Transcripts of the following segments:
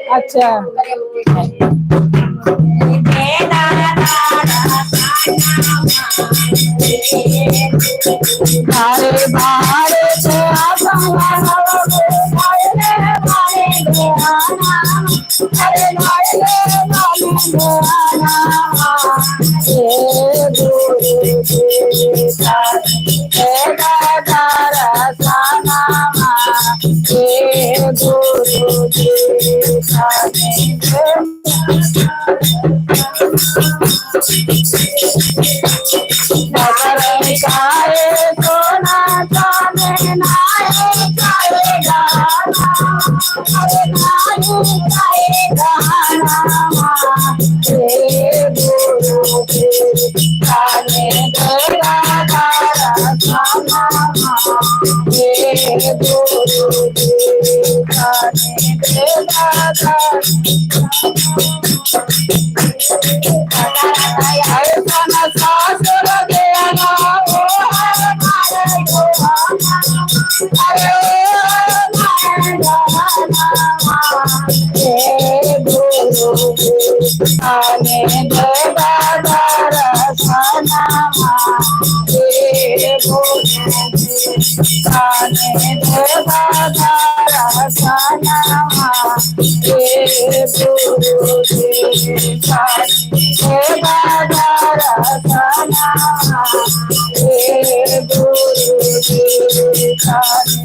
अच्छा काने देवदार सनमा हे गुरुजी काने देवदार सनमा हे गुरुजी काने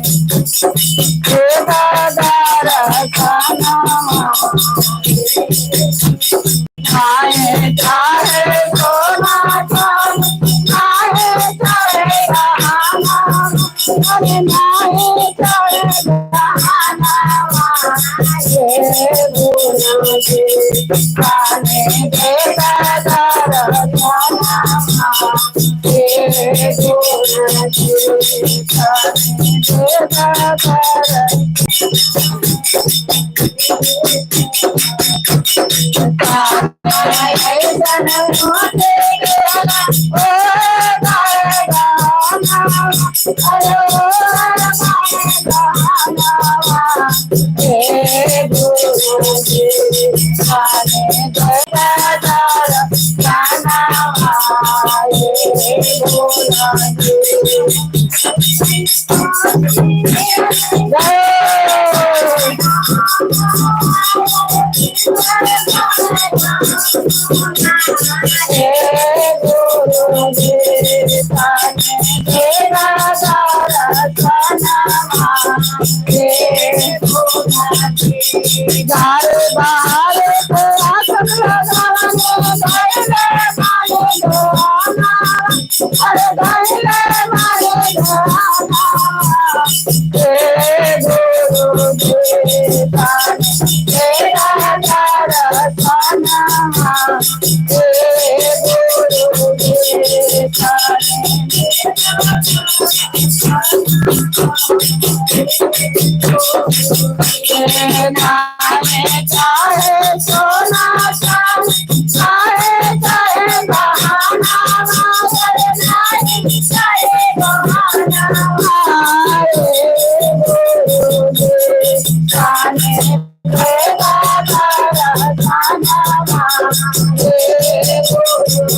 देवदार सनमा चाहे चाहे सोना चाहे चाहे बहाना अरे नाहे चाहे बहाना ये गुरुजी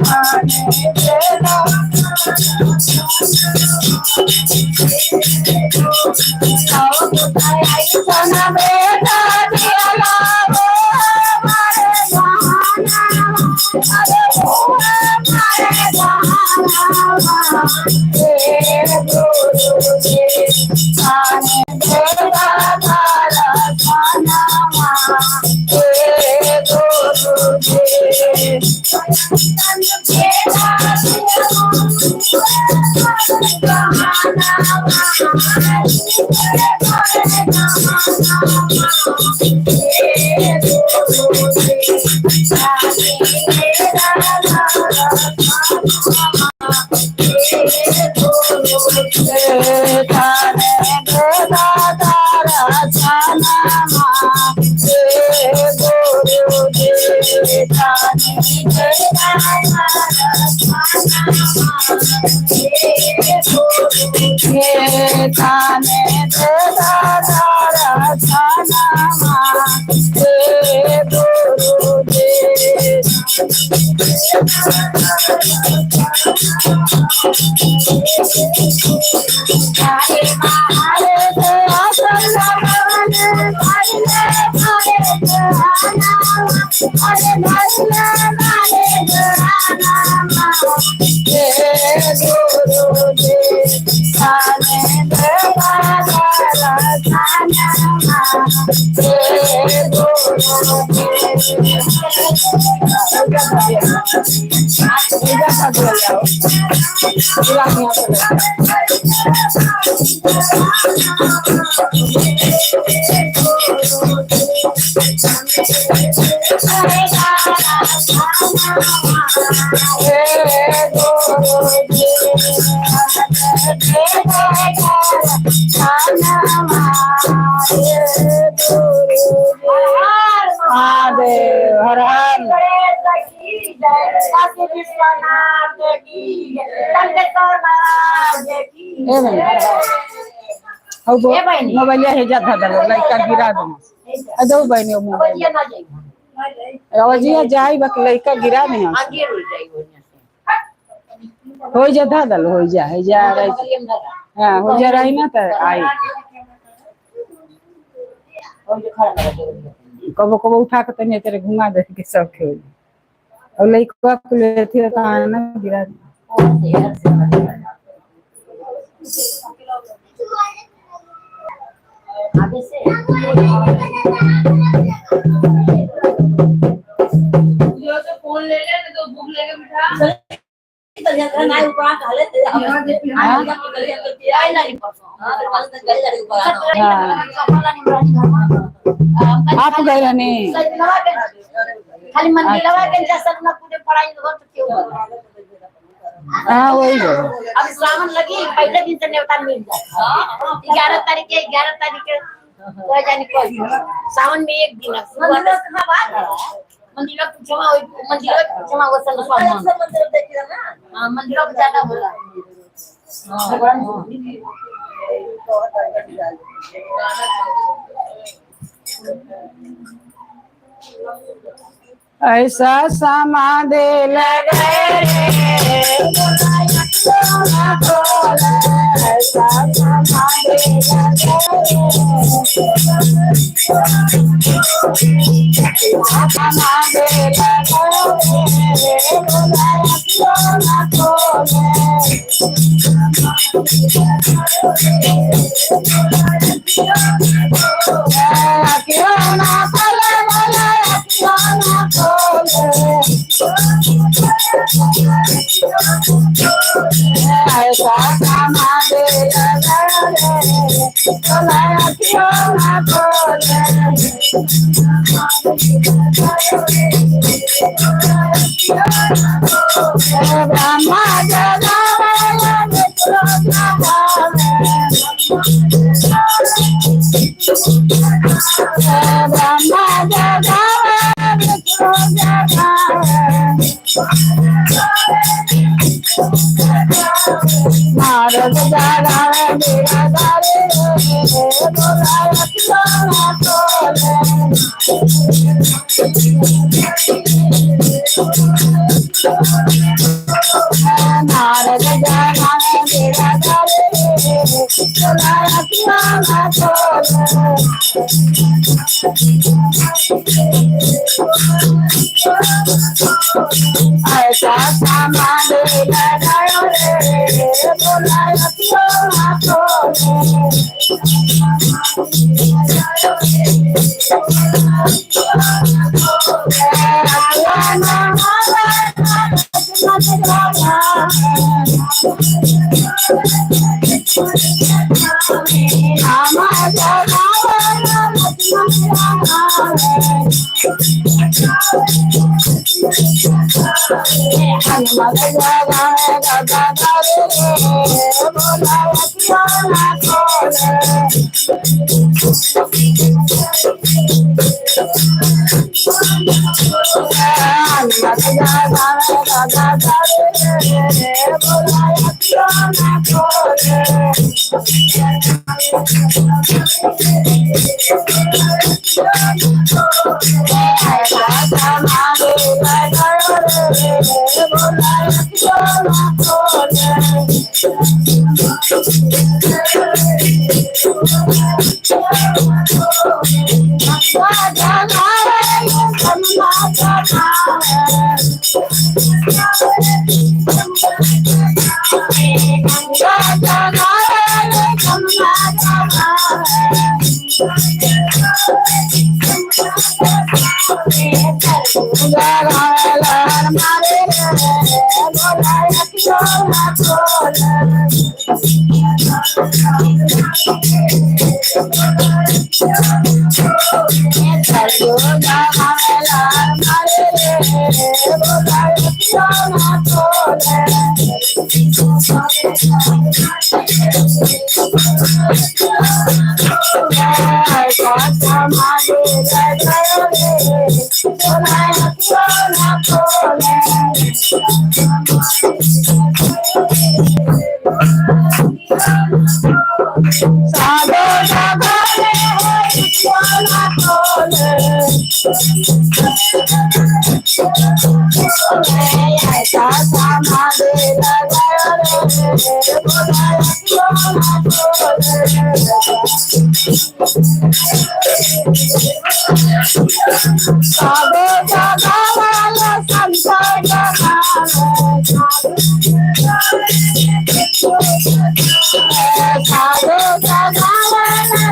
काने देवदार सनमा ये गुरुजी काने देवदार मोबाइल है जाता था लड़का गिरा दो अदो बहने मोबाइल आवाजिया जाई बक लड़का गिरा दे हो जा दादल हो जा हाँ हो जा रही ना तो आई कबो कबो उठा के तनी तेरे घुमा दे के सब खेल और लइका के ले थी तो ना गिरा आगे से फोन ले ले तो बुक लेके बिठा नहीं ऊपर काले आप गए रहने खाली मंदिर लगा के जैसा ना पूरे पढ़ाई हो तो क्यों हाँ वही है अब श्रावण लगी पहले दिन से न्योता मिल जाए 11 तारीख के कोई जाने कोई सावन में एक दिन मंदिर पूछवा वो संग स्वामी मंदिर देखिए ना हां मंदिर को ज्यादा बोला ऐसा समाधि लगे ऐसा समाधि Sa sa ma de la साधो जगावाला संसार साधो जगावाला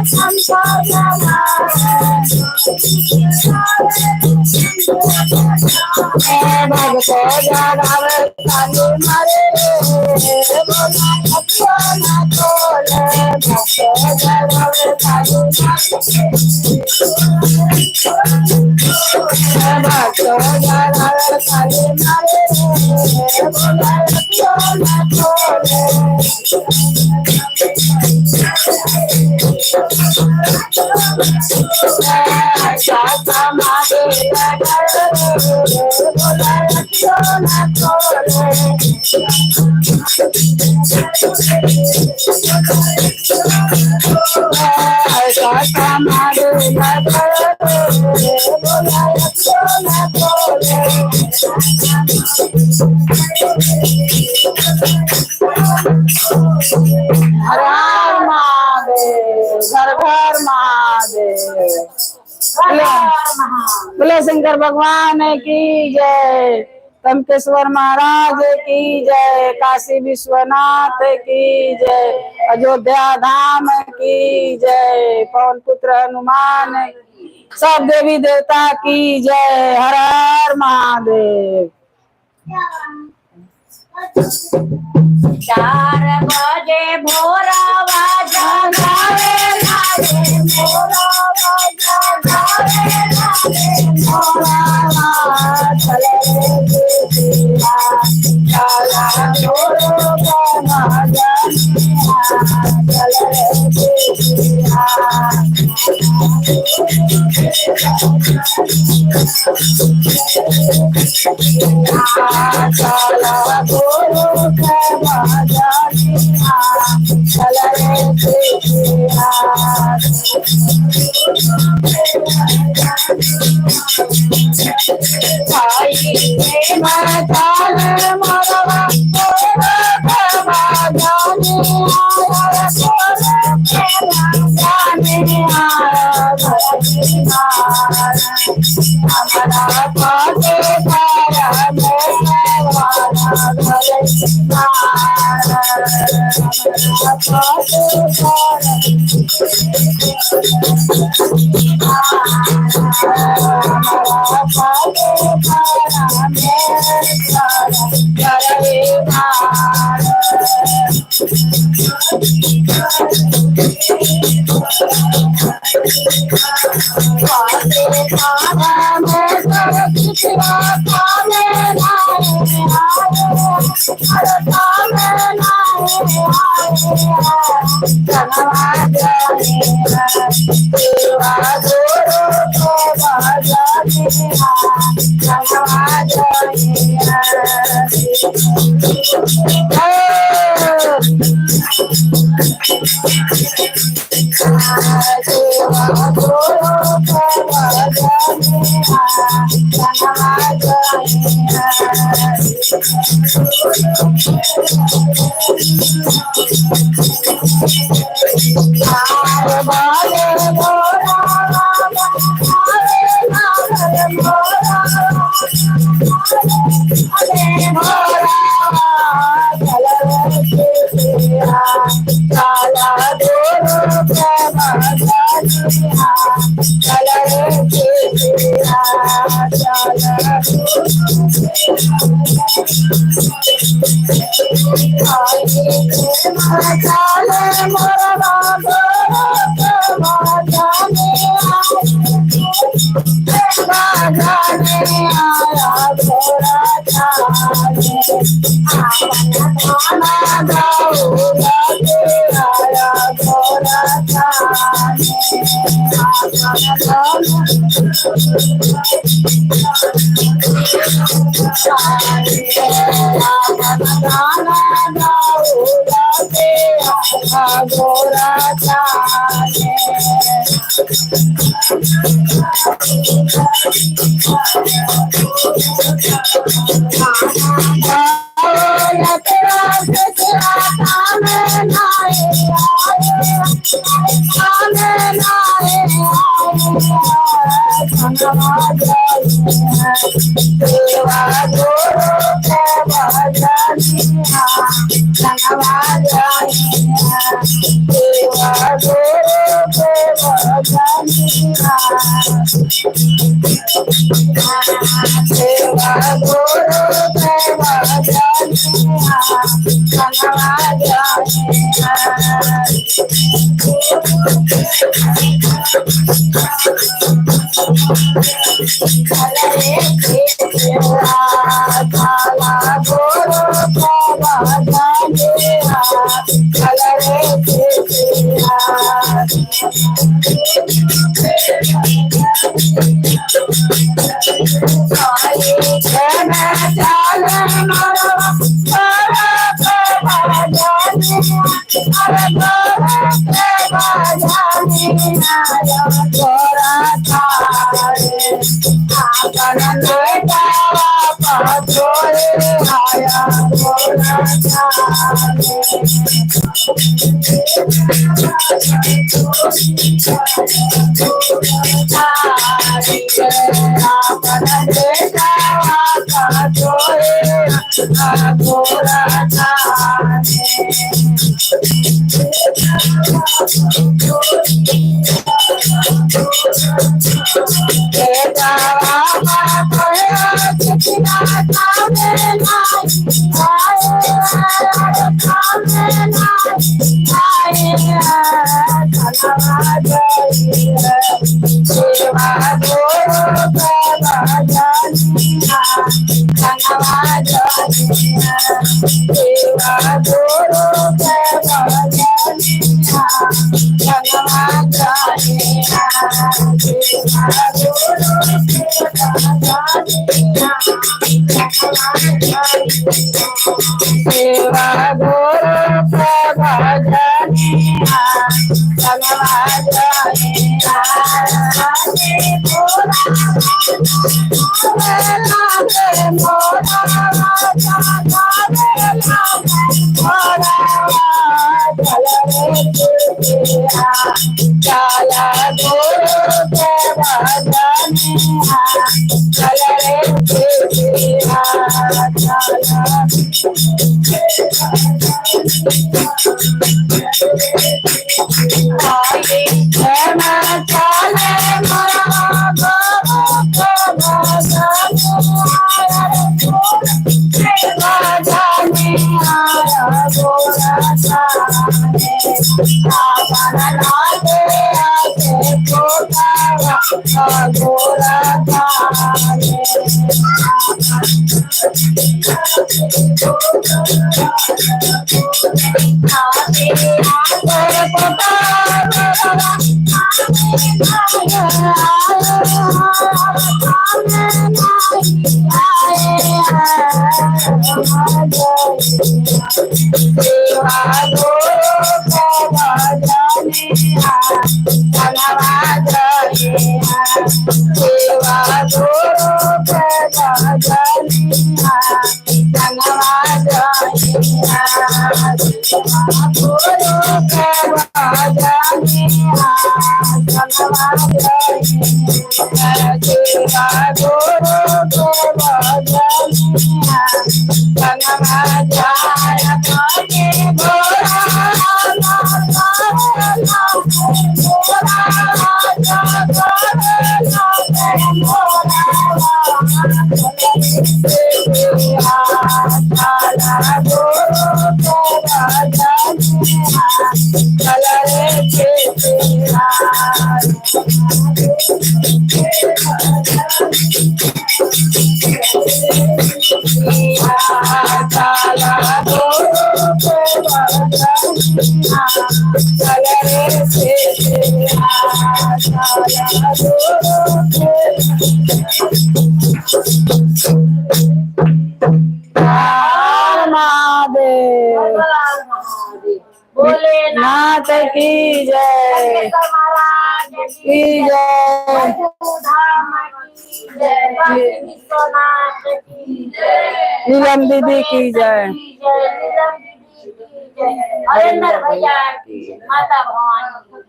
भगतो जगावे काली मारे भगतो जगावे काली भगतो जगावे काली मारे हर हर महादेव, घर घर महादेव। बोले शंकर भगवान की जय, कमकेश्वर महाराज की जय, काशी विश्वनाथ की जय, अयोध्या धाम की जय, पवन पुत्र हनुमान, सब देवी देवता की जय। हर हर महादेव। 4 बजे भोरवा जगावे लागे मोरवा जगावे लागे मोरवा चले जिया चला मोरो बना जनिया चले जिया चला मोरो बना जनिया चले जिया आई मचाल मरवा मोरवा जनिया हमारा पासे तारा नाथ की जय की जय नीलम दीदी की जय। हरेंद्र भैया माता भवानी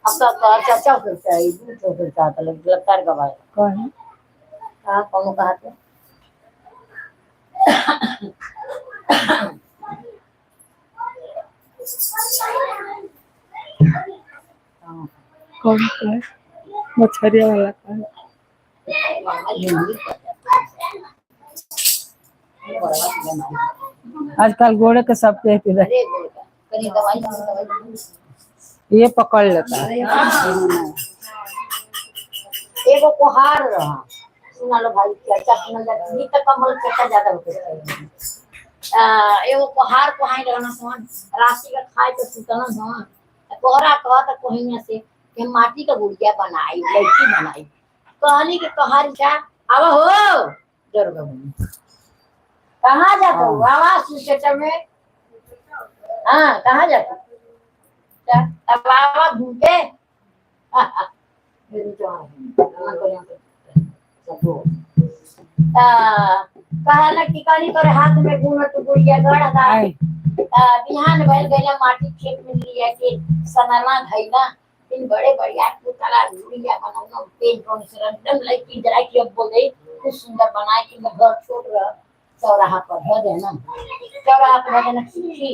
अब तो चाचा करता है दूध करता है लगता है गवाह कौन है? हाँ कौन कहा थे कौन का है? मछरिया वाला का है। आजकल घोड़े के सब कहते हैं अरे कहीं दवाई ये पकड़ लेता है। एगो कोहार रहा सुना लो भाई चर्चा सुनल जाती गीत कमल चर्चा ज्यादा होते एगो कोहार कोहाई रहना सोन राशि का खाए तो सुतना सोन कोहरा कह तो कोहिया से कि माटी का गुड़िया बनाई लड़की बनाई कहनी कि कहार क्या अब हो जरूर कहाँ जाता हूँ आवाज सुचेता में हाँ कहाँ जाता तब आवाज घूमते कहला टिकानी करे हाथ में घूम तो गुड़िया गड़ था बिहान भइल गइला माटी खेत में लिया के सनमा धइला इन बड़े बढ़िया तू कला गुड़िया बनाऊंगा पेंट और से एकदम लड़की जरा की अब बोल गई कुछ सुंदर बनाए कि मैं घर छोड़ रहा चौराहा पर है देना चौराहा पर है देना खिड़की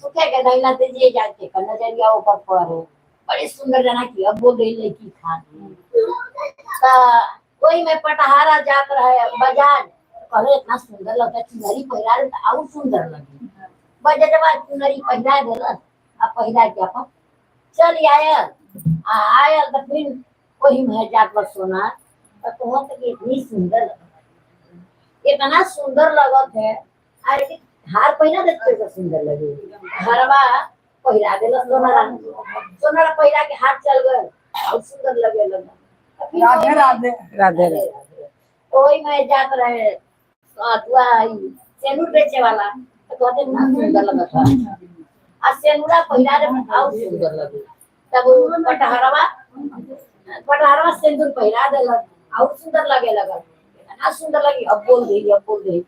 सुखे के धइला ते जे जाते कर नजरिया ऊपर पर है बड़ी सुंदर जना की अब बोल गई लड़की खान कोई में पटहारा जात रहे बाजार कहे इतना सुंदर लगता चुनरी पहिरा रहे तो और सुंदर लगी बजटवा चुनरी पहिरा देला अब पहिरा के अपन चल आया तो फिर वही में जात पर सोना तो कहत कि इतनी सुंदर इतना सुंदर लगत है अरे हार पहिरा देते तो सुंदर लगे हरवा पहिरा देला सोनारा पहिरा के हाथ चल गए और सुंदर लगे लगा राधे राधे राधे राधे कोई में जात रहे सेनूर बेचे वाला तो कहते ना सुंदर लगा था आ सेनूरा पहिरा रे और सुंदर लगे तब पटहरवा सेंदूर पहिरा देला और सुंदर लगे लगा ना सुंदर लगी अब बोल गई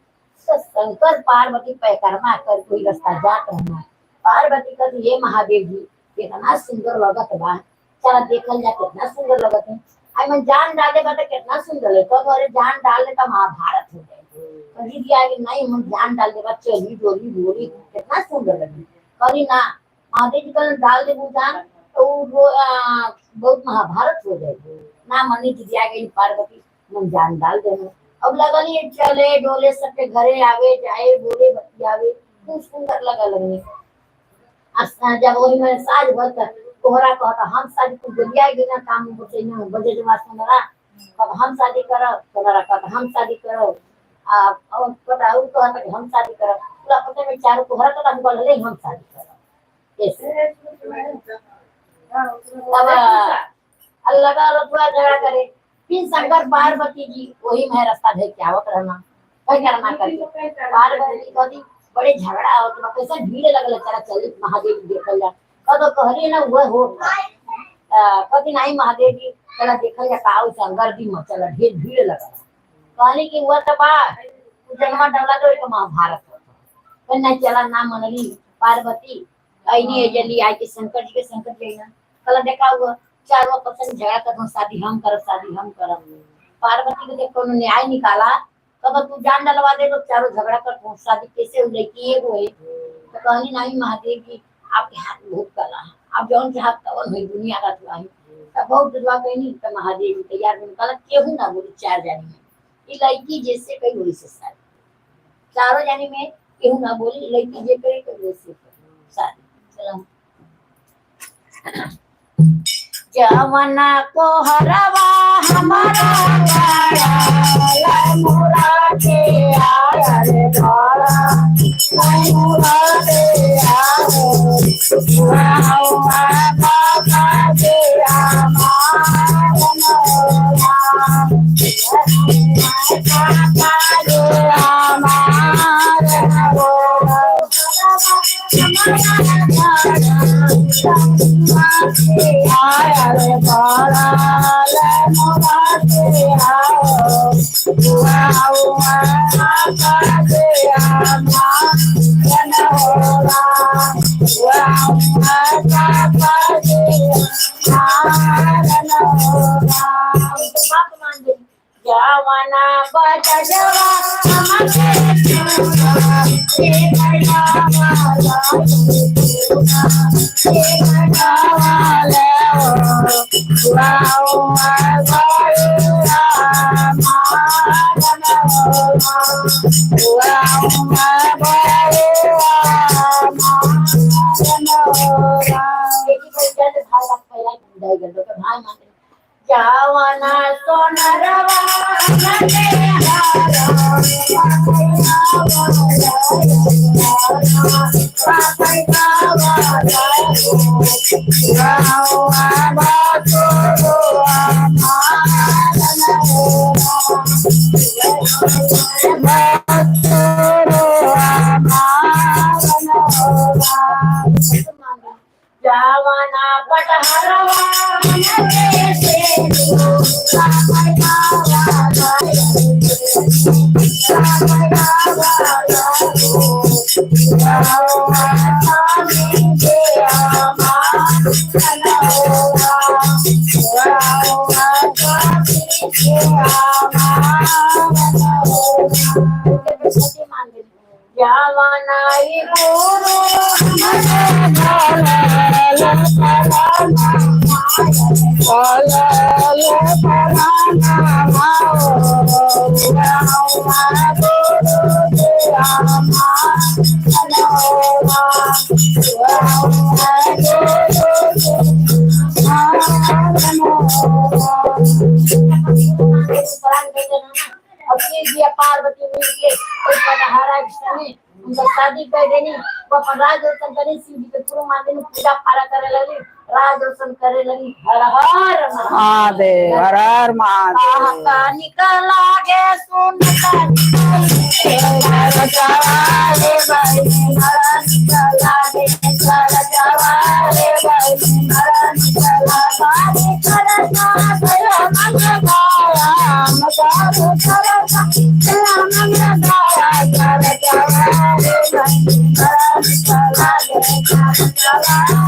तो शंकर पार्वती पैकरमा कर कोई रास्ता जात रहना पार्वती का ये महादेव जी कितना सुंदर लगत बा चला देखल जा कितना सुंदर लगत है आई मन जान डाले बा कितना सुंदर है तो अरे जान डाल ले तो महाभारत हो जाए कभी भी आगे नहीं मन जान डाल दे बा चली डोली बोली कितना सुंदर लगी करी ना महादेव जी का डाल दे जान तो वो बहुत महाभारत हो जाए ना मनी जी आगे पार्वती मन जान डाल देना अब लगनी चले डोले सबके घरे आवे जाए बोले बतियावे खूब सुंदर लगा लगने जब वही में साज भर कोहरा कहता हम शादी को जलिया बिना काम बचे ना बजे जमा सुनरा कब हम शादी करो सुनरा कहता हम शादी करो और पता वो कहता कि हम शादी करो पूरा पता में चारों कोहरा कहता हम बोल ले हम शादी करो ऐसे अब अल्लाह का रुपया झगड़ा करे फिर शंकर पार्वती जी वही में रास्ता दे के आवत रहना कहीं करना करके पार्वती कहती बड़े झगड़ा होत बा कैसे भीड़ लगल चला चल महादेव देखल जा कदो कहरी ना वो हो कदी नहीं महादेव जी चला देखल जा काऊ शंकर दी मचल ढेर भीड़ लगल कहली कि वो तो बा जन्म डाला तो एक महाभारत होता कन्या चला ना मनली पार्वती आईनी जल्दी आई के शंकर जी ना कल देखा हुआ चारों पसंद झगड़ा कर शादी हम करब पार्वती को देख कोनो न्याय निकाला तब तू जान डलवा दे तो चारों झगड़ा कर शादी कैसे हो जाएगी ये वो तो कहनी नहीं महादेव जी आपके हाथ में बहुत कला है आप जौन के हाथ तवन हुई दुनिया का तुआ तब बहुत दुआ कहनी तो महादेव जी तैयार में कल केहू ना बोली चार जानी में ये लड़की जैसे कई वही से शादी चारों जानी में केहू ना बोली लड़की जे करे कई वैसे शादी चलो जमना को हरवा हमारा मुरा के आया रे भाड़ा मुरा के आया बाबा के आया रे बाला मोरा के आओ हुआ का के आमा बात मान दे जवाना बजवा जवाना सोनरवा जवाना पटहरवा जवानाई पार्वती मिल के उनका शादी कर देनी वो अपन राज दर्शन करे शिव जी के गुरु मान देनी पूजा पारा करे लगी राज दर्शन करे लगी हर हर महादेव हर हर महादेव का निकला गे सुनता चवारे भाई हर निकला गे चवारे भाई हर निकला बारे करना तेरा मन गाया मगारो करना तेरा मन गाया चवारे भाई हर निकला गे चवारे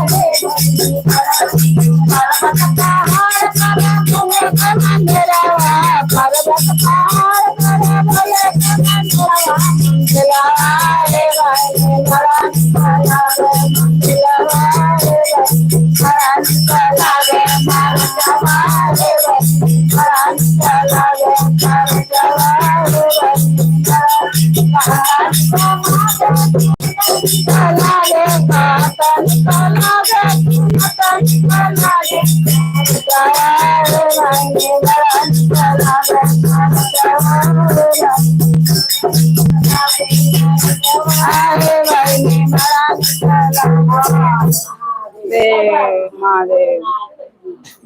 महादेव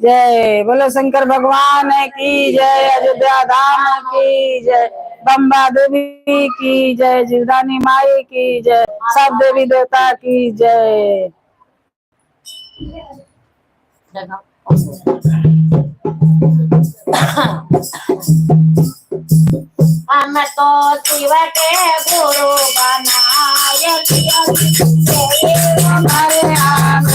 जय बोलो शंकर भगवान की जय अयोध्या धाम की जय बम्बा देवी की जय जीवदानी माई की जय सब देवी देवता की जय हम तो शिव के गुरु बनाए हमारे हम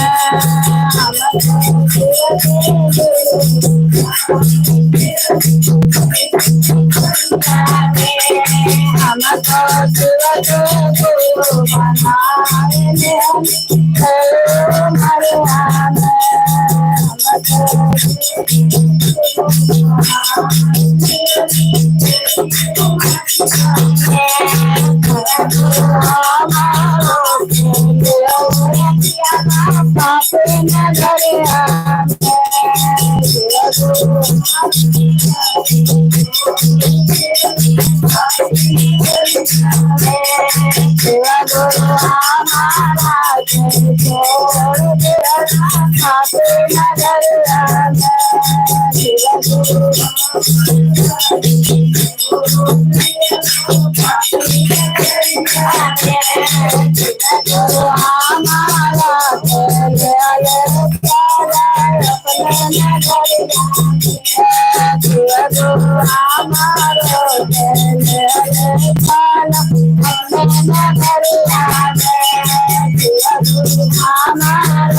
हमारा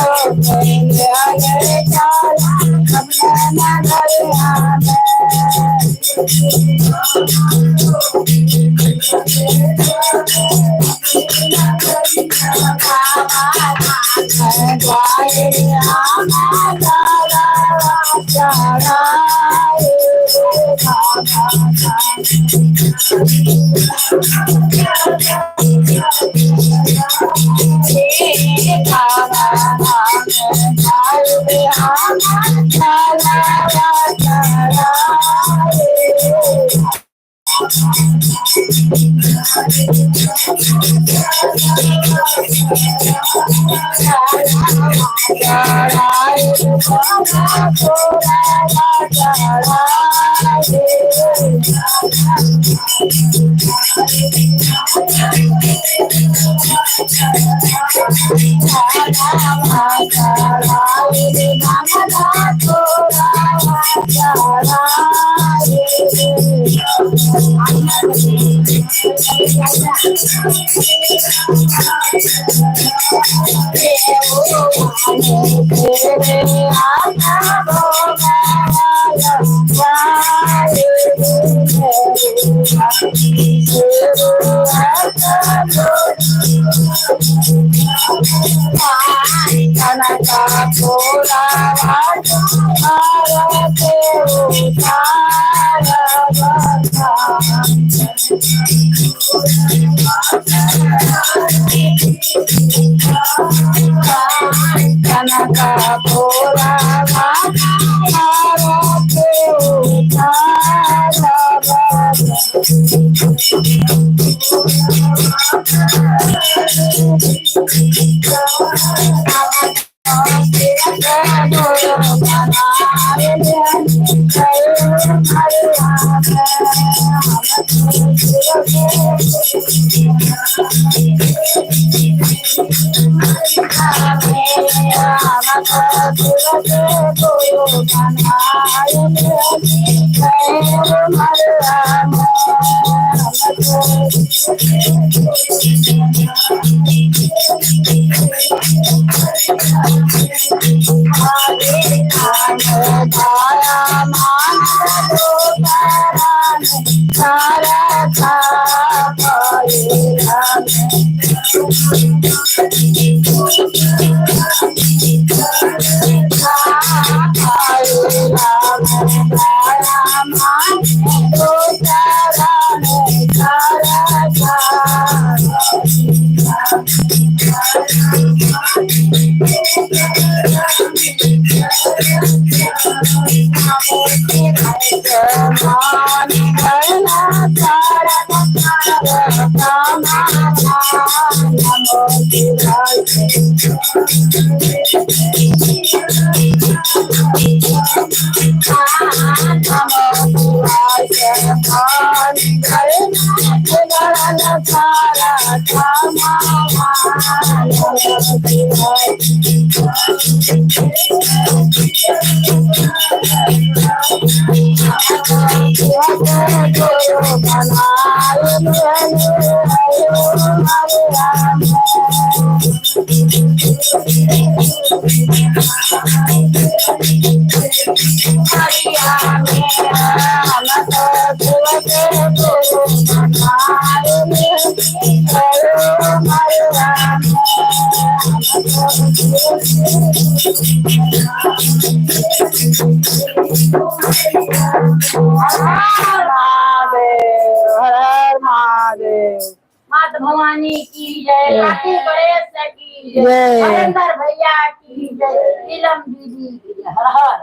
माता भवानी की जय, काशी गणेश की जय, हरेंद्र भैया की जय, नीलम दीदी की जय, हर हर।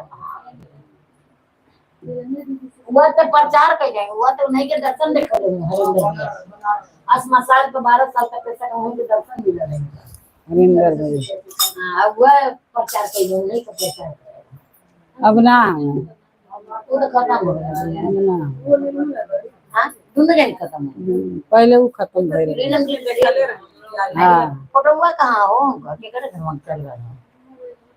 वह तो प्रचार कर जाएंगे, वह तो उन्हीं के दर्शन देख लेंगे। हरेंद्र भैया अस्मा साल तो 12 साल तक पैसा उन्हीं के दर्शन भी लेंगे। हरिंदर भैया हाँ, वह प्रचार कर जाएंगे, उन्हीं का प्रचार करेंगे। अब ना वो तो खत्म हो गया। अब ना हाँ, दोनों जन खत्म है। पहले वो खत्म हो रही नीलम जी हाँ फोटोवा कहाँ हो के करे धर्म चल रहा है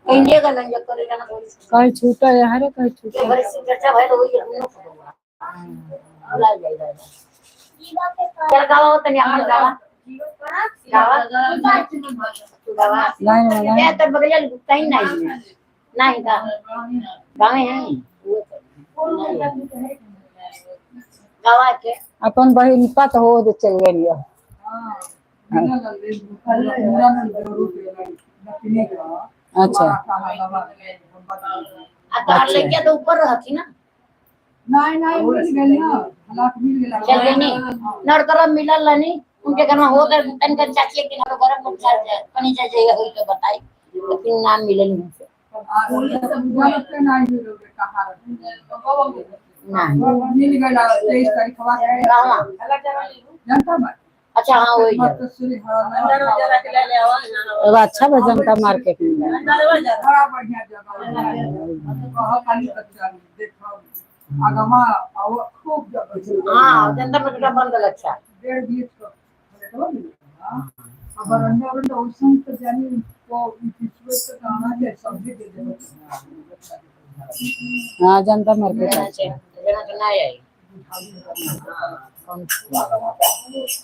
इंडिया का लंजा करेगा ना कहीं छूटा है हरे कहीं छूटा के घर से चर्चा भाई तो वही है फोटोवा ला जाएगा क्या गावा होता नहीं अपन गावा गावा नहीं क्या तर बगल कहीं नहीं का गाँव है गवा के अपन बहिन पत हो जे चल गई है। अच्छा तार लेके तो ऊपर रहती ना नहीं मिल गई ना हालात मिल गया चल गई नहीं नर तरफ मिलल नहीं उनके घर में हो गए तन कर चाची के घर गरम पंचायत कनी चाहिए हुई तो बताई लेकिन नाम मिलल नहीं से ना मिल गया 23 तारीख कहां जनता में अच्छा हां वही बड़ा एगो अच्छा बा जनता मार्केट में बढ़िया जगह कहां खाली कच्चा देखो आगमा खूब जगह हां जनता में बंद अच्छा 1.5 बीच को अगर अन्य ओसन तो जानी को पिछले से गाना है सब्जी दे दे हां जनता मार्केट जना अच्छा तो ना आई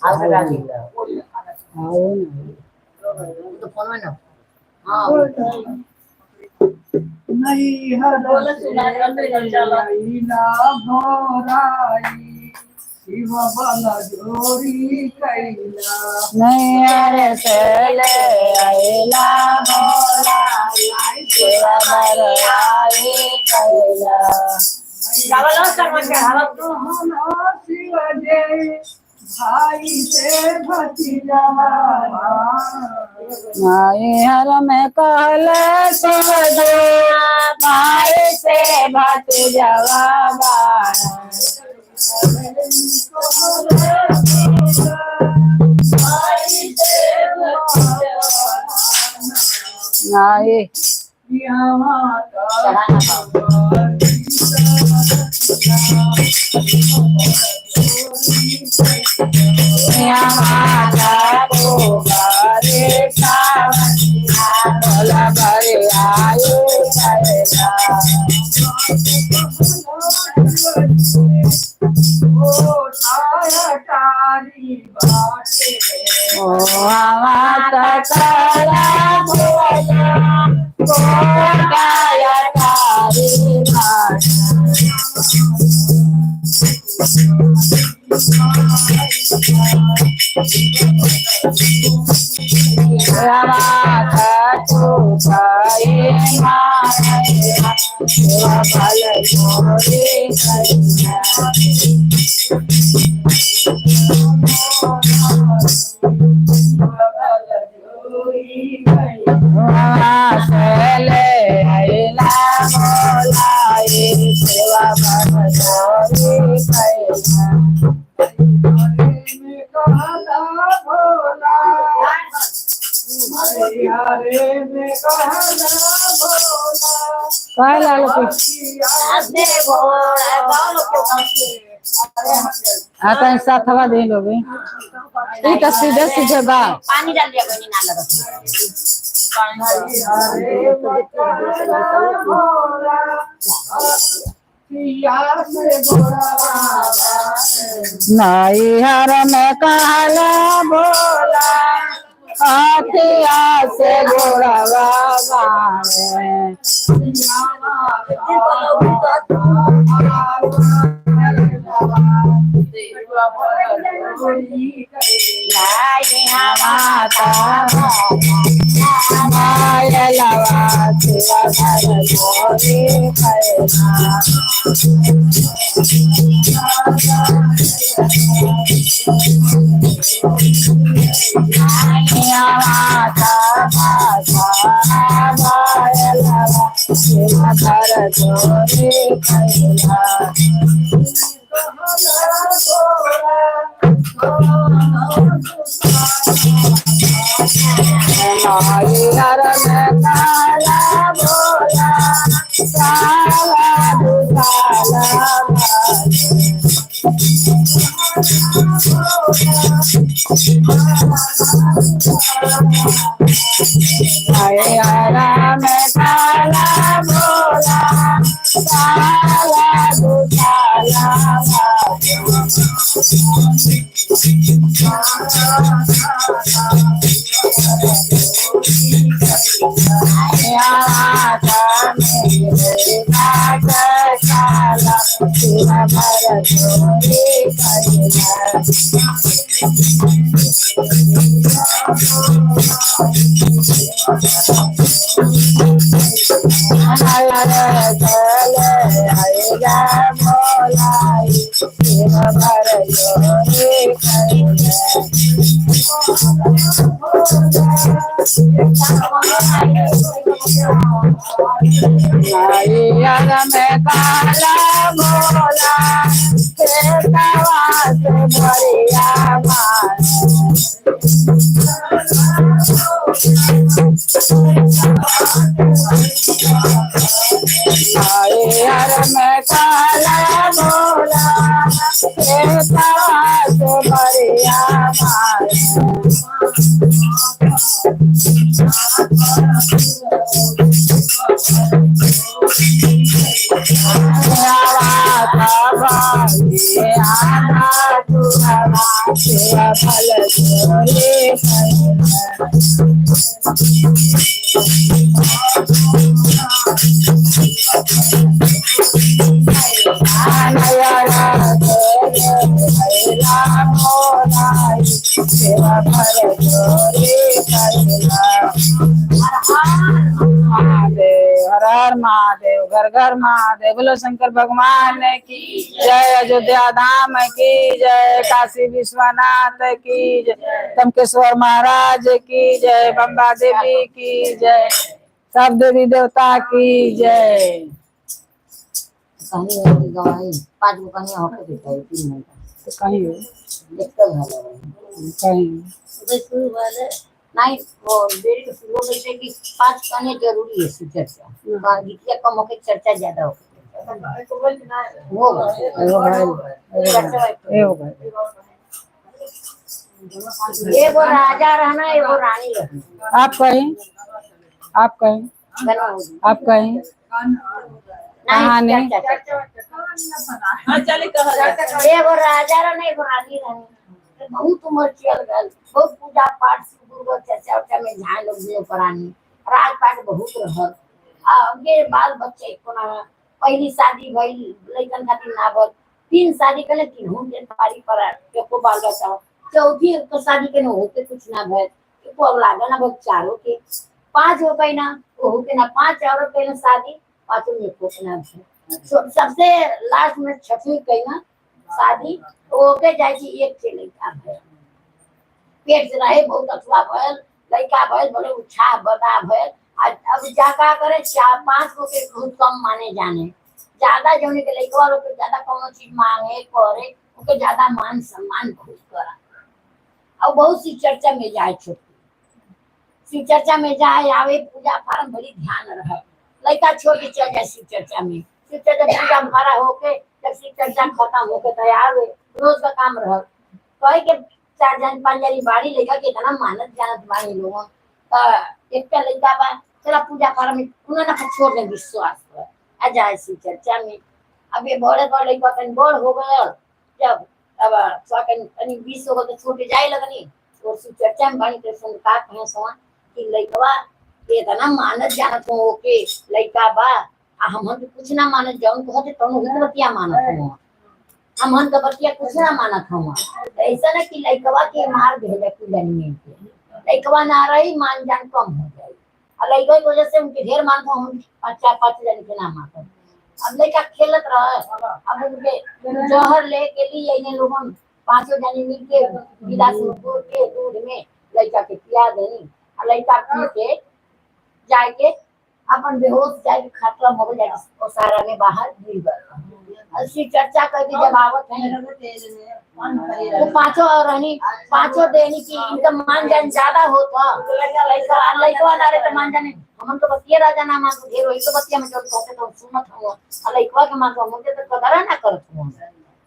हां राजी आओ ना तो फोन में ना हां नहीं हर बोल सुना चला ना भोराई शिव बाला जोरी कैला नहीं अरे चले आइला भोला सेवा बर आए कैला चावल शर्मा के हवा तो शिव जय भाई से भतीजा माई हर में कहले शिव दे माई से भट जवाबा माई आता साथ हवा दे लोगे ठीक है सीधे सीधे बा पानी डाल दिया कोई ना लगा नाई हर में कहला बोला आतिया से गोरा बाबा हरियर में काला बोला खेतवा से भरिया मार हरियर में काला बोला खेतवा से भरिया मार हर हर महादेव, घर घर महादेव। बोलो शंकर भगवान की जय, अयोध्या धाम की जय, काशी विश्वनाथ की जय, तमकेश्वर महाराज की जय, बम्बा देवी की जय, सब देवी देवता की जय। कहीं है कि गवाही 5 गो कहीं होके देता है 3 महीना तो कहीं देखते भालो कहीं सुबह शुरू वाले नहीं वो देरी के शुरू में से कि 5 कहीं जरूरी है चर्चा गीतिया कम होके चर्चा ज्यादा हो वो एगो राजा रहना एगो रानी रहना। आप कहीं आप कहीं कहानी एगो राजा रहना एगो रानी रहनी बहुत उम्र चल गल बहुत पूजा पाठ गुरु चर्चा उर्चा में ध्यान लोग दिए पुरानी राजपाट बहुत रहल आगे बाल बच्चे कोना पहली शादी भइल लइकन खातिर ना भल 3 शादी कले 3 के पारी पर एको बाल बच्चा चौथी को शादी के न होके कुछ ना भइल एको अब लागा ना भल 4 के 5 हो गई ना हो के ना 5 औरत के शादी 5 में एको ना भइल सबसे लास्ट में 6वीं कई ना शादी ओके जाय छी एक के लइका भइल पेट से रहे बहुत अथवा भइल लइका भइल बड़े उत्साह बता भइल अब जाका करे 4-5 को के बहुत कम माने जाने ज्यादा जोने के लइका लोग के ज्यादा कोनो चीज मांगे करे ओके ज्यादा मान सम्मान खुश करा और बहुत सी चर्चा में जाए छोटी सी चर्चा में जाए आवे पूजा पाठ बड़ी ध्यान रहे लइका छोटी चल जाए सी चर्चा में सी चर्चा पूजा भरा होके जब सी चर्चा खत्म होके तैयार हुए रोज का काम रह कहे के 4 जन 5 जनी बाड़ी लइका के इतना मानत जानत बानी लोग एक लइका बा चला पूजा पाठ में कुना ना छोड़ दे विश्वास आ जाए सी चर्चा में अब ये बड़े बड़े लइका कन बड़ हो गए जब अब स्वाकन कनी 20 हो गए तो छोटे जाए लगनी और सी चर्चा में बानी कृष्ण का कहे सवा कि लइकवा के इतना मानत जानत हो के लइका बा हम कुछ ना मानत जाऊं कहते तनु हितवतिया मानत हो हम तो बतिया कुछ ना मानत हम ऐसा ना कि लइकवा के मार भेले कुलनी के लइकवा ना रही मान जान कम हो जाए और लइका की वजह से उनके ढेर मान को हम 5 जन के नाम मानत अब लइका खेलत रहे अब उनके जहर ले के लिए इन्हें लोगन 5 जन मिल के गिलास में घोर के दूध में लइका के पिया देनी और लइका पी के जाके अपन बेहोश जाके खतरा हो गया और सारा में बाहर गिर गया ऐसी चर्चा करके जब आवत है वो 5 और रहनी 5 देनी की इनका मान जान ज्यादा होता लइका ना रे तो मान जाने हम तो बतिया राजा ना मान ढेर होई तो बतिया में जो कहते तो सुनत हो लइका के मान तो मुझे तो कदर ना करत हो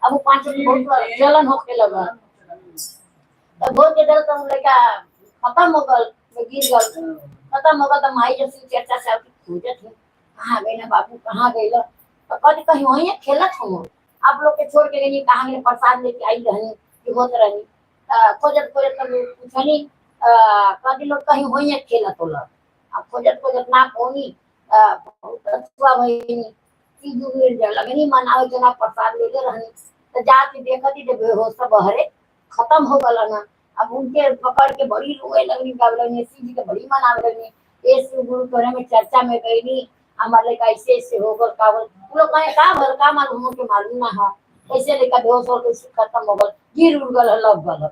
अब वो 5 बहुत जलन होके लगा तो बहुत के दर तो लइका खत्म हो गल गिर गल खत्म हो गल तो माई जैसी चर्चा से पूछत है कहां गए ना बाबू कहां गए तो कभी कहीं वही खेलत हो आप लोग के छोड़ के गई कहां गए प्रसाद लेके आई रहनी कि होत रहनी खोजत खोजत पूछनी कभी लोग कहीं वही खेलत होला अब खोजत ना पौनी बहुत अच्छा भईनी की जुगेर लगनी मनावे जना प्रसाद लेके रहनी तो जाके देखती तो बेहोश बहरे खत्म हो गल ना। अब उनके पकड़ के बड़ी रोए लगनी, गावे लगनी, शिव जी के बड़ी मनावे लगनी। ये शिव गुरु तोरे में चर्चा में गई नी, हमारे लड़का ऐसे ऐसे हो गल का बोल। वो लोग कहे का भर का मालूम हो के मालूम ना है, ऐसे लड़का बेहोश हो के खत्म हो गल, गिर उड़ गल, लग गल।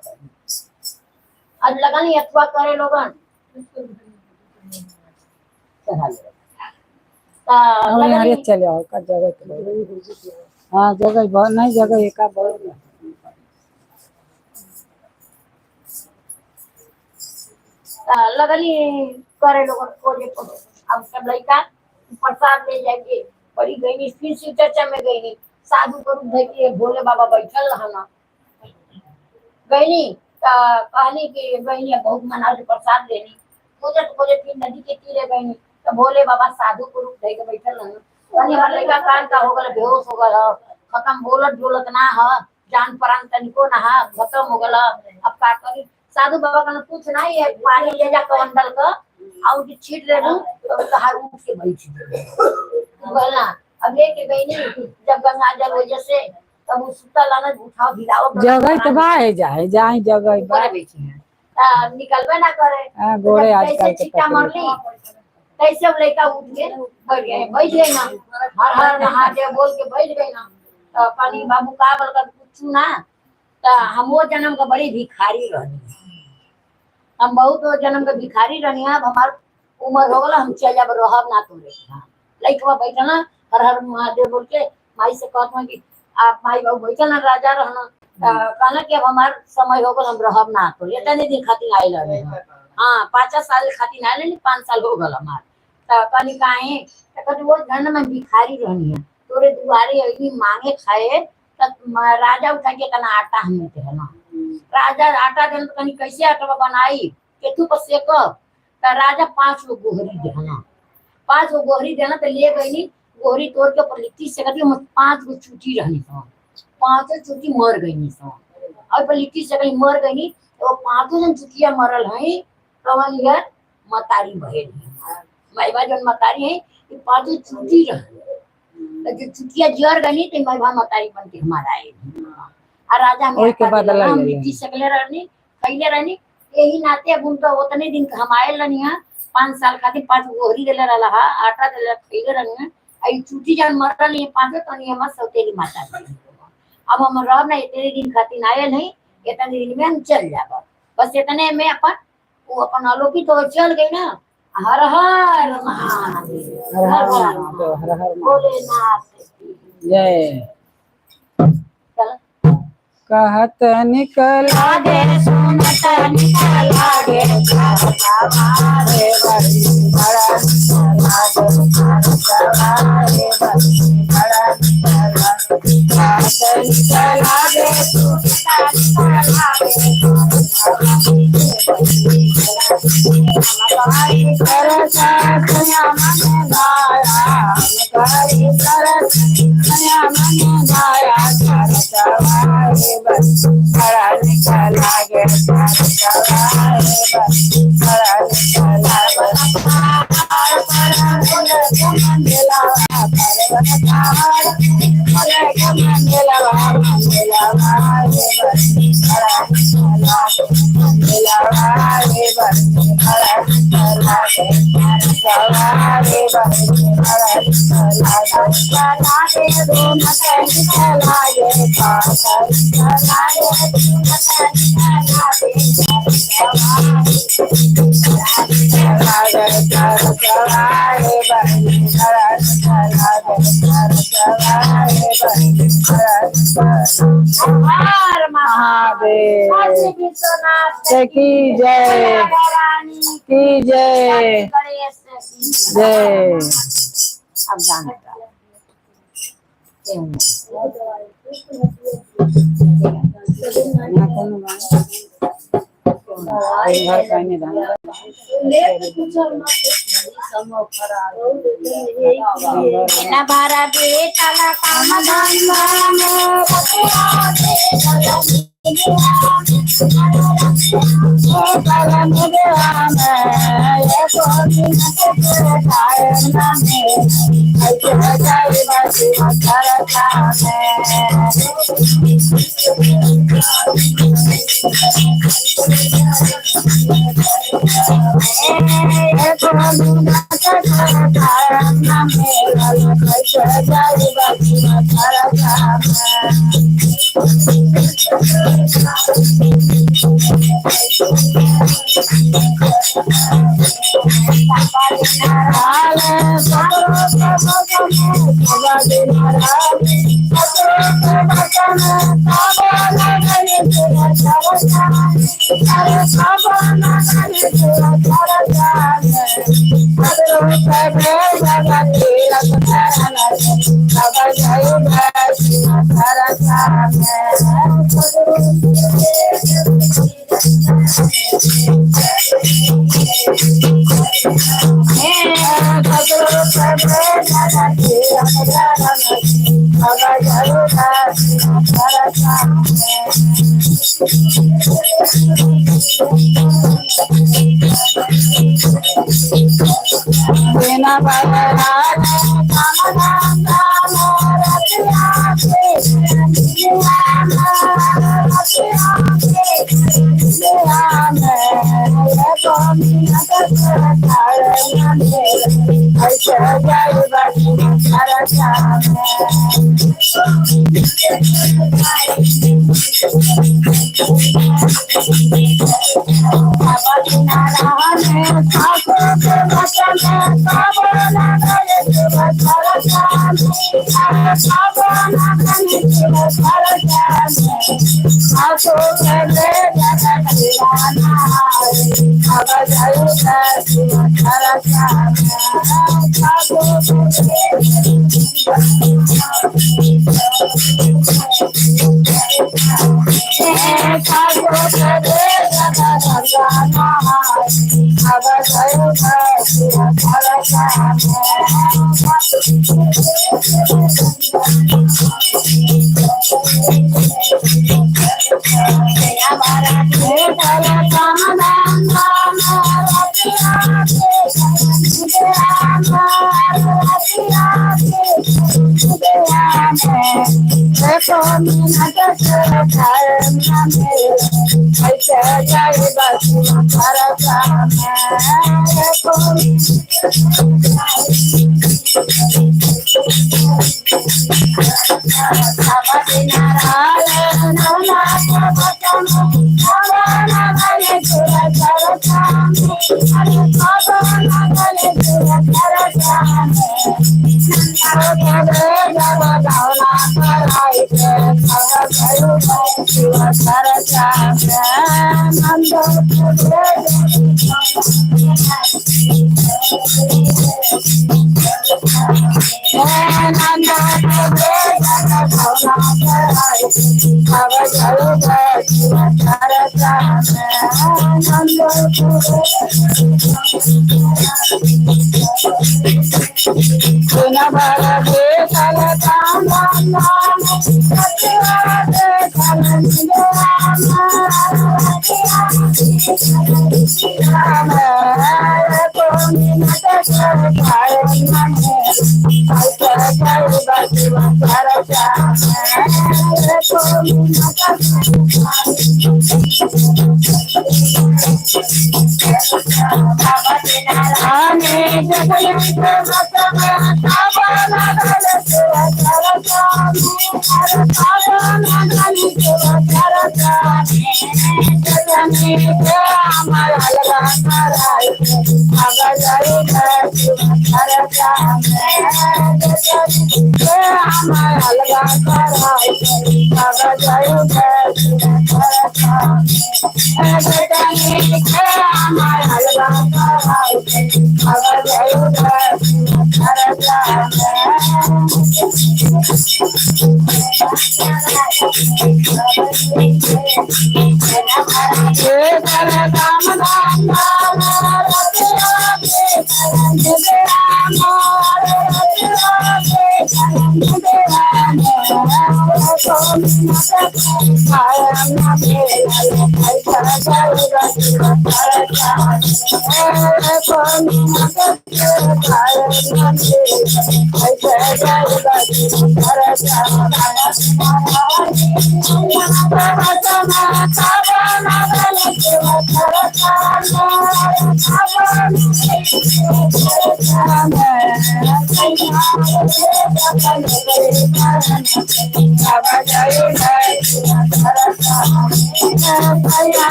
आज लगा नहीं अथवा करे लोगन चढ़ा ले और यहाँ लगा चले आओ का जगह तो हाँ जगह बहुत नहीं, जगह एक बहुत लगली करे लोगन खोजे खोजे। अब सब लड़का प्रसाद ले जाएंगे, बड़ी गई फिर शिव चर्चा में गई, साधु को रूप धर के भोले बाबा बैठल रहना। गईनी कहनी कि गईनी बहुत मना से प्रसाद लेनी, खोजे खोजे फिर नदी के तीरे गईनी तो भोले बाबा साधु को रूप धर के बैठल रहना। कहनी हमार लड़का कान का हो गल, बेहोश हो गल, खत्म, बोलत डोलत ना है, जान प्राण तनिको ना है, खत्म हो गल। अब का करी? साधु बाबा का कुछ नहीं है, पानी ले जा कमंडल का और की छीट ले लूं तो कहार उठ के बैठ गला। अब लेके गई नहीं, जब गंगा जल वजह से तब वो सुता लाना उठाओ गिराओ जगह तो बाहे जाए जाए जगह बड़े बेची हैं निकलवे ना करे। हाँ गोड़े आजकल के छिट्टा मरली कैसे अब लड़का उठ के बैठ गए, बैठ गए ना, हर हर महादेव बोल के बैठ गए ना। तो पानी बाबू का बोल कर पूछू ना, तो हम वो जन्म का बड़ी भिखारी रहनी, हम बहुत वो जन्म का भिखारी रहनी। अब हमार उम्र हो गला, हम चल जब रहब ना तोरे लड़का बैठा ना, हर हर महादेव बोल के माई से कहत कि आप माई बाबू बैठा ना, राजा रहना। कहना कि अब हमार समय हो गल, हम रहब ना तोरे इतने दिन खातिर आयल रहे। हाँ 5 साल खातिर आयल नहीं, 5 साल हो गल हमार। तो कहनी काहे कहते वो जन्म में भिखारी रहनी है, तोरे दुआरे अइनी मांगे खाए तो राजा उठा के कहना आटा हमें है ना। राजा आटा देन तो कहीं कैसे आटा बनाई केतु पर सेक, तो राजा 5 गो गोहरी देना, 5 गो गोहरी देना। तो ले गई गोहरी तोड़ के ऊपर लिट्टी सेकती, 5 गो चूटी रहनी सो, 5 चूटी मर गई सो, और पर लिट्टी सेकली मर गई। तो 5 जन चुटिया मरल है कवन यार मतारी बहन माईबा जन मतारी है, 5 चूटी रह जो चुटिया जर गई तो माईबा मतारी बन के हमारा आए। आ राजा में के बदला हम लिट्टी सेकले रहनी खैले रहनी, यही नाते अब उनका उतने दिन हमारे लनी 5 साल खातिर 5 गोहरी देले रहा, आटा देले खैले रहनी। आई चूटी जान मरल नहीं 5 तो नहीं हम सौतेली माता। अब हम रह ना इतने दिन खातिर आए नहीं, इतने दिन में हम चल जाब, बस इतने में अपन वो अपन अलौकिक तो चल गई ना। हर हर महादेव, हर हर भोलेनाथ जय। चल कहत निकला गे सुनत निकला गे हमारे बड़ी बड़ा हमारे बड़ी बड़ा कहत निकला गे सुनत निकला गे करसा सया मन गाया हमारी करसा मन गाया करसा बड़ा निकला गे बड़ा महादेव की जय की जय जय। अब जाने भरा बेटा काम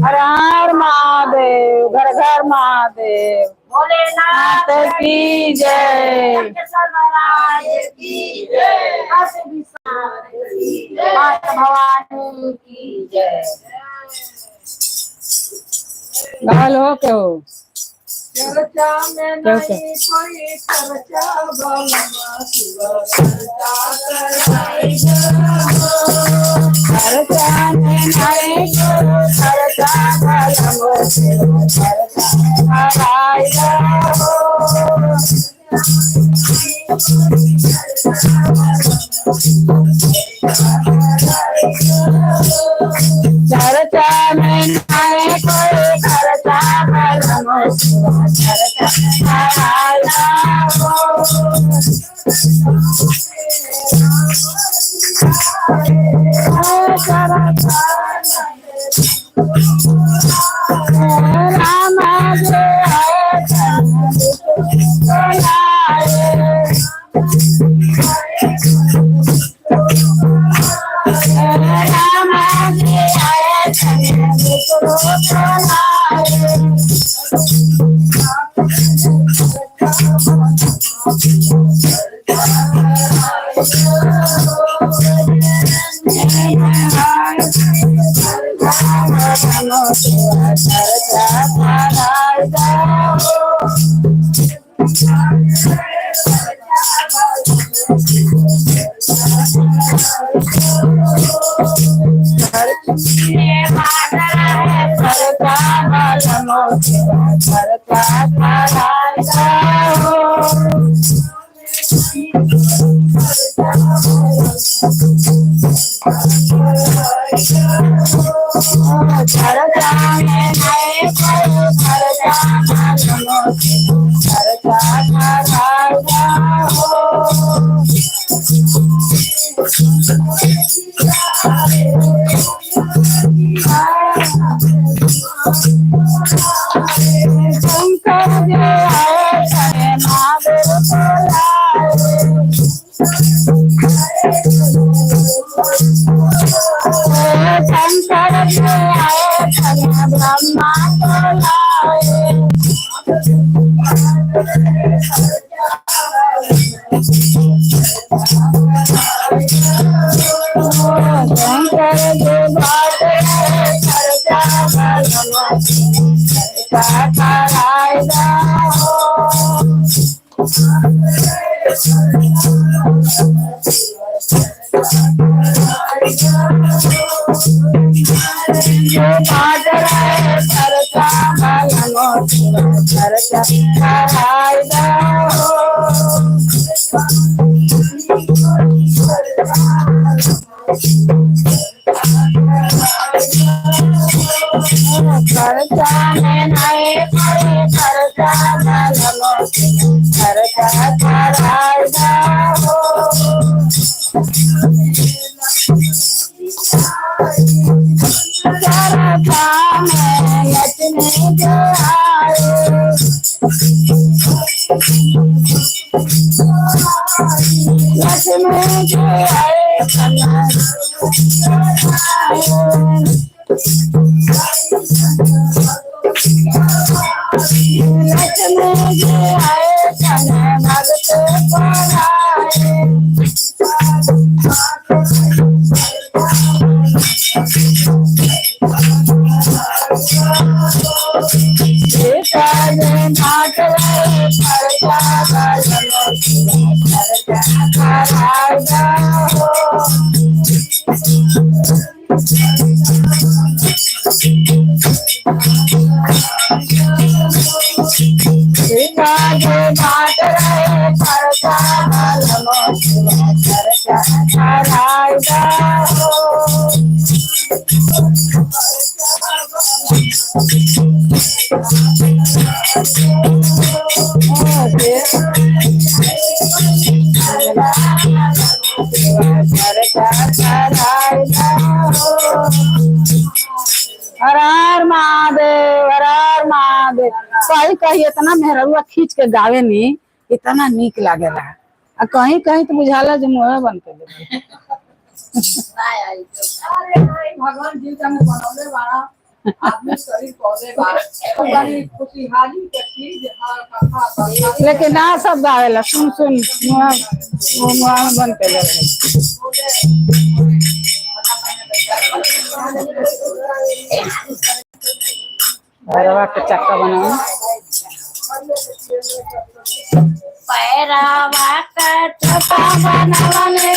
हर हर महादेव, घर घर महादेव। भोलेनाथ माता की जय। टंकेश्वर महाराज की जय, काशी विश्वनाथ की जय, माता भवानी की जय। गाल हो के हो चर्चा में नहीं कोई चर्चा बलमा शिव चर्चा कराई चर्चा में नहीं को चर्चा भलमो शिव चर्चा कराई हो। चर्चा में नहीं कोई चर्चा भलमो शिव चर्चा कराई काजे बाट रहे प्रसाद नमो शिवाय चर्चा कराइदा हो हर हर महादेव हर हर महादेव। कहीं कहीं इतना मेहरुआ खींच के गावे नी इतना नीक लागेला आ कहीं कहीं तो बुझाला जो मुँह बन के देबे। अरे नहीं, भगवान जी का में बनौले बाड़ा आदमी शरीर पौधे बाड़ा तो बड़ी खुशहाली के चीज हर कथा बता लेकिन ना सब गावेला सुन सुन मुँह में बन के देबे। भैरवा के चक्का बनाओ पैरावा का चक्का बनवने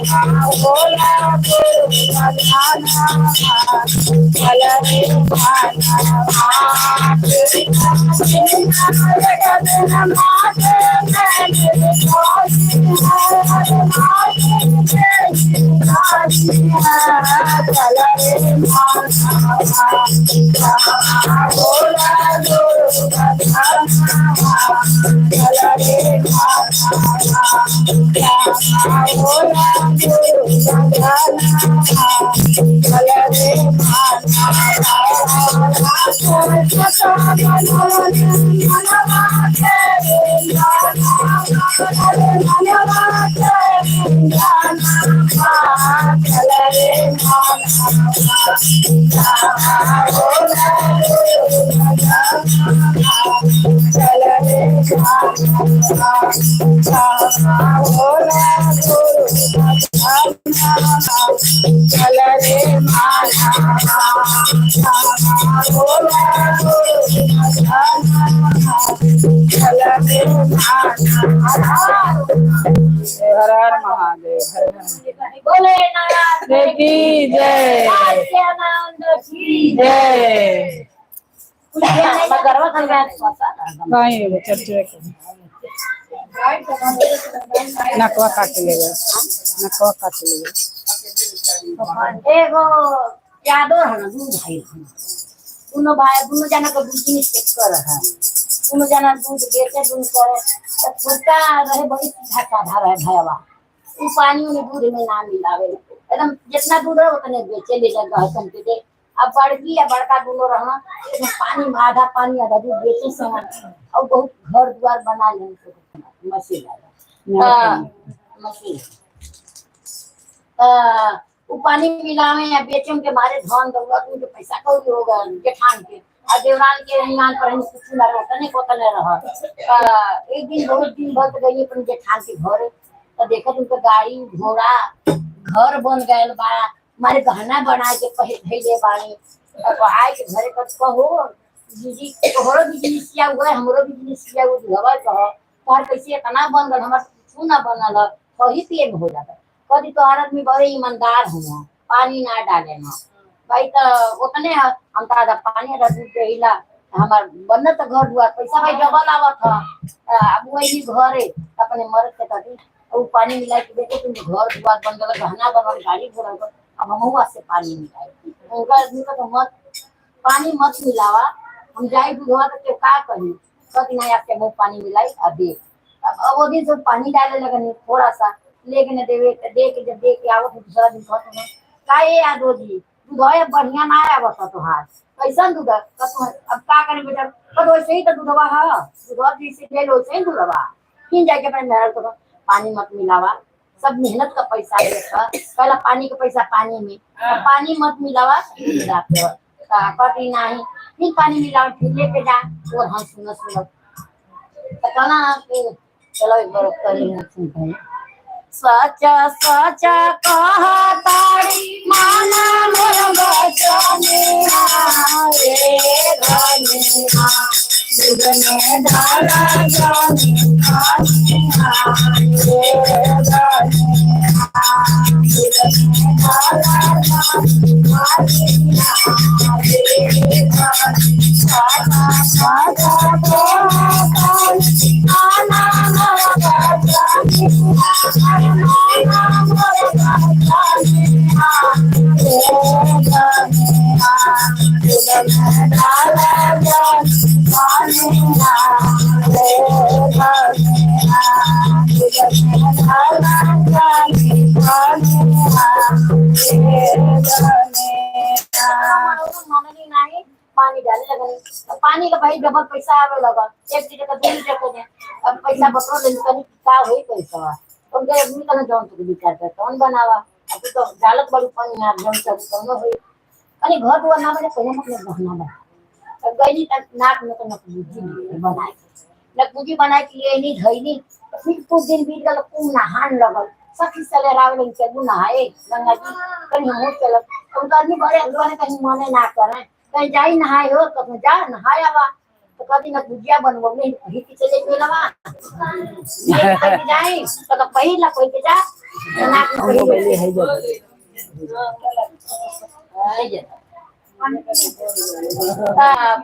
बोला गुरु बधाना चल रे हर हर महादेव बोले नारायण की जय सत्यानंद की जय गर्व कर गया कहीं चर्चे नकवा काट लेगा नकवा काट लेगा एगो यादो है ना दू भाई दोनों जना का दूध नहीं चेक कर है दोनों जना दूध बेचे दूध करे तो छोटा रहे बड़ी साधा रहे भैया वो पानी में दूध में ना मिलावे एकदम जितना दूध है उतने बेचे ले जा गहकन के दे अब बड़की या बड़का दोनों रहना इसमें पानी में आधा पानी आधा दूध बेचे समय और बहुत घर द्वार बना ले मशीन मशीन वो पानी मिलावे या बेचे के मारे धन दौलत उनके पैसा कौड़ी हो गए जेठान के और देवरान के ईमान पर कुछ ना रहने को तने रह एक दिन बहुत दिन भर गई अपन जेठान के घर तो देखत उनके गाड़ी घोड़ा घर बन गए बा मारे गहना बना के धैले बानी अब आए के घरे कत कहो जीजी तोहरो बिजनेस किया हुआ है हमरो बिजनेस किया हुआ दिखवा कहो तोहर कैसे इतना बन गल हमार कुछ ना बनल है वही पे हो जाता कभी तो आदमी बड़े ईमानदार हुआ पानी ना डाले ना भाई तो उतने हम तो आधा पानी आधा दूध देला हमार बनत घर दुआर पैसा भाई डबल आवत था अब वही घरे अपने मर्द के तभी वो पानी मिला के बेटे तुम घर दुआर बन गल गहना बनल गाड़ी घोड़ा अब हम हुआ से पानी मिलाए उनका आदमी का तो मत पानी मत मिलावा हम जाए दूधवा तो का कही कभी नहीं आपके मुँह पानी मिलाई अब देख अब वो दिन से पानी डाले लगन थोड़ा सा लेकिन देवे दे के जब दे के आवत दूसरा दिन कहते हैं का ये यादव जी दूध बढ़िया ना आवत तोहार कैसा दूध अब का करे बेटा कद वैसे ही तो दूधवा है दूधवा जैसे ले लो वैसे ही दूधवा किन जाके अपने मेहनत करो पानी मत मिलावा सब मेहनत का पैसा देता पहला पानी का पैसा पानी में पानी मत मिलावा कटी नहीं फिर पानी मिलावा फिर लेके जा और हम सुन तो कहना चलो एक बार करेंगे सचा सचा कहा तारी माना मोर बचनिया रे धनिया दुगने धारा जानी खानिया रे धनिया दुगने धारा जानी खानिया रे धनिया सादा कहा तारी माना मोर बचनिया पानी डाले लगन पानी का भाई डबल पैसा आवे लगा 1 लीटर का 2 लीटर को दे अब पैसा बटोर ले कनी का होई पैसा उनके आदमी कने जौन तो विचार कर कौन बनावा अब तो डालत बड़ी पानी यार जौन सब कौन होई कनी घर दुआ ना बने कोने में गहना बा अब गईली नाक में तो नकबूजी बनाए नकबूजी बनाए के लिए नहीं धइनी फिर कुछ दिन बीत गल कुम नहान लगल सखी चले रावल के नहाए गंगा जी कहीं हम चलत उनका आदमी बड़े अगवा ने कहीं मने ना करे कहीं जाई नहाए हो तो जा नहाया बा तो कभी ना गुजिया बनबो नहीं ही के चले गेलवा ये खाई जाई तो पहिला कोई के जा ना हमको पहले है जो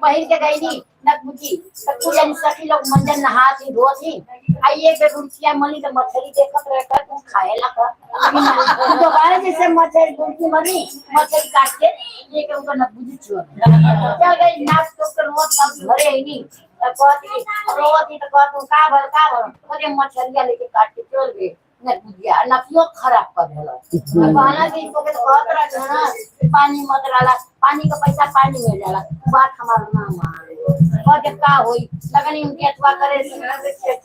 पहिर के गईनी नकमुची कच्चू जन सखी लोग मंजन नहाती धोती आइए के रुचिया मनी तो मछली देखत रह कर तू खाए ला कर दोबारा जैसे मछली गुंकी मनी मछली काट के ये के उनका नकमुची छुआ चल गई नाक तो कर वो सब घरे ही नहीं कहती रोती तो कहतू का भर अरे मछलिया लेके काट के चल गए नकमुचिया नकियो खराब कर देला कहना कि इसको के तो कहत रह ना पानी मत डाला पानी का पैसा पानी में जाला बात हमारा ना मान और जब का होई लगनी उनकी अथवा करे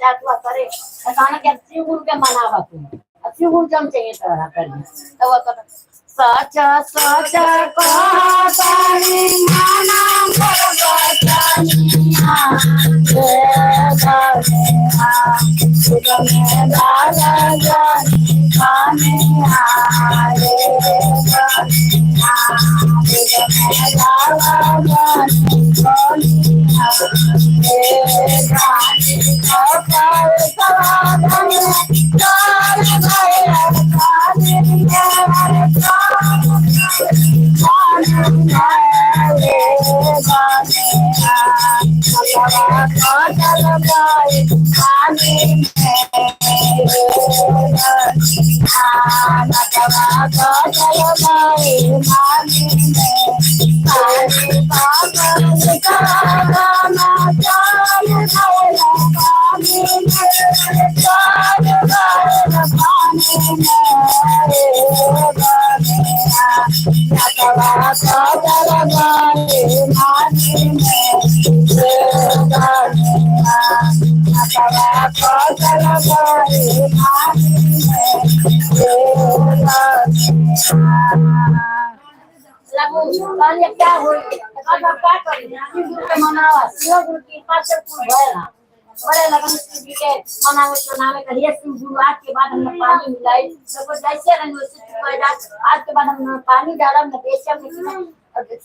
अथवा करे अचानक के शिवगुरु के मनावा तुम शिवगुरु जम चाहिए तरह करनी तो वो कर सच सच कहतानी माना भगवतानी कहलिए क्या होई अब क्या करी शिवगुरु के मनावा शिवगुरु की कृपा से कुल भयला बड़े लगन शिव के मनावे तो नामे कहिए शिवगुरु आज के बाद हमने पानी मिलाई तो जैसे रंग वैसे चुका आज के बाद हमने पानी डाला हमने बेचम में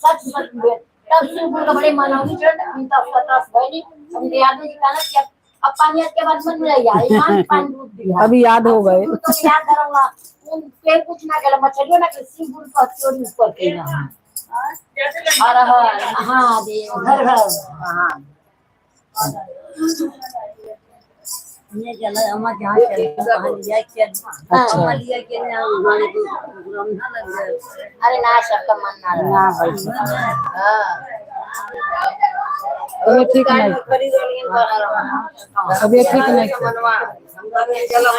सच सच हुए तब शिवगुरु का बड़े मनावी चढ़ हम तो सतास भइली हम याद जी कहना कि अब पानी के बाद मन में आई ईमान पानी दूध दिया अभी याद हो गए तो याद करूंगा उन पे कुछ ना गला मछलियों ना कि शिवगुरु का चोरी ऊपर के ना हर हर महादेव घर घर हाँ ये चला हम जहाँ चले वहाँ लिया के हम लिया के ना गाने को प्रोग्राम ना लग गया अरे ना सबका मन ना भाई हाँ अभी ठीक नहीं अभी ठीक नहीं चलो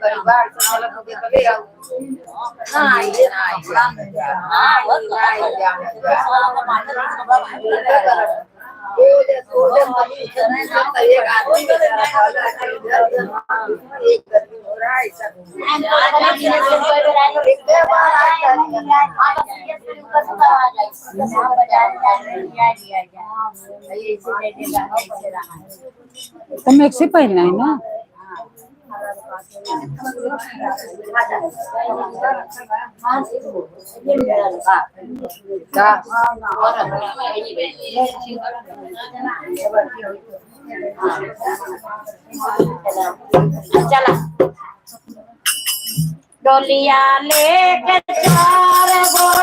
परिवार चलो तो कभी आओ ना ये तो मैक्सी पहनना है ना चला डोलिया लेके चार गो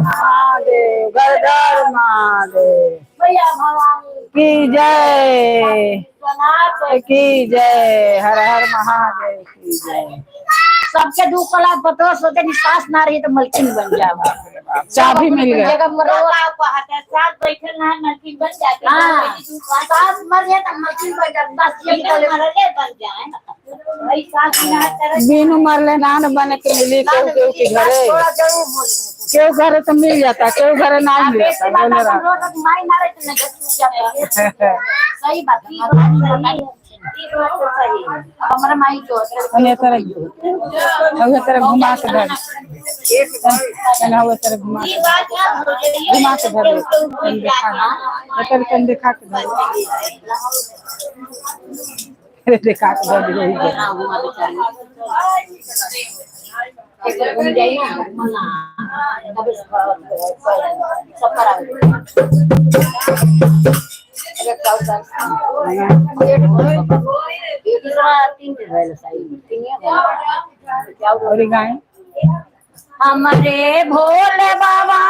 महादेव गरगर महादेव भैया भवानी की जय विश्वनाथ की जय हर हर महादेव की जय। सबके 2 कलाक बतो सोते निकास ना रही तो मलकिन बन जावा। चाबी मिल गया। जगह मरोड़ा पहाड़ साथ बैठे ना मशीन बन जाती है। साथ मर जाए तो मशीन बन जाए 10 मिनट मरले बन जाए भाई साथ ना तरह बिनु मरले ना न बने के मिली केहू के घरे, थोड़ा जरूर बोल केहू घरे तो मिल जाता, केहू घरे ना मिलता। बोले रहा माई ना रहे तो छूट जाता सही बात है हमारा माई जो उन्हें तरह घुमा के धर, तरह घुमा के धर, तन दिखा के धर, दिखा के धर और गाय हमारे भोले बाबा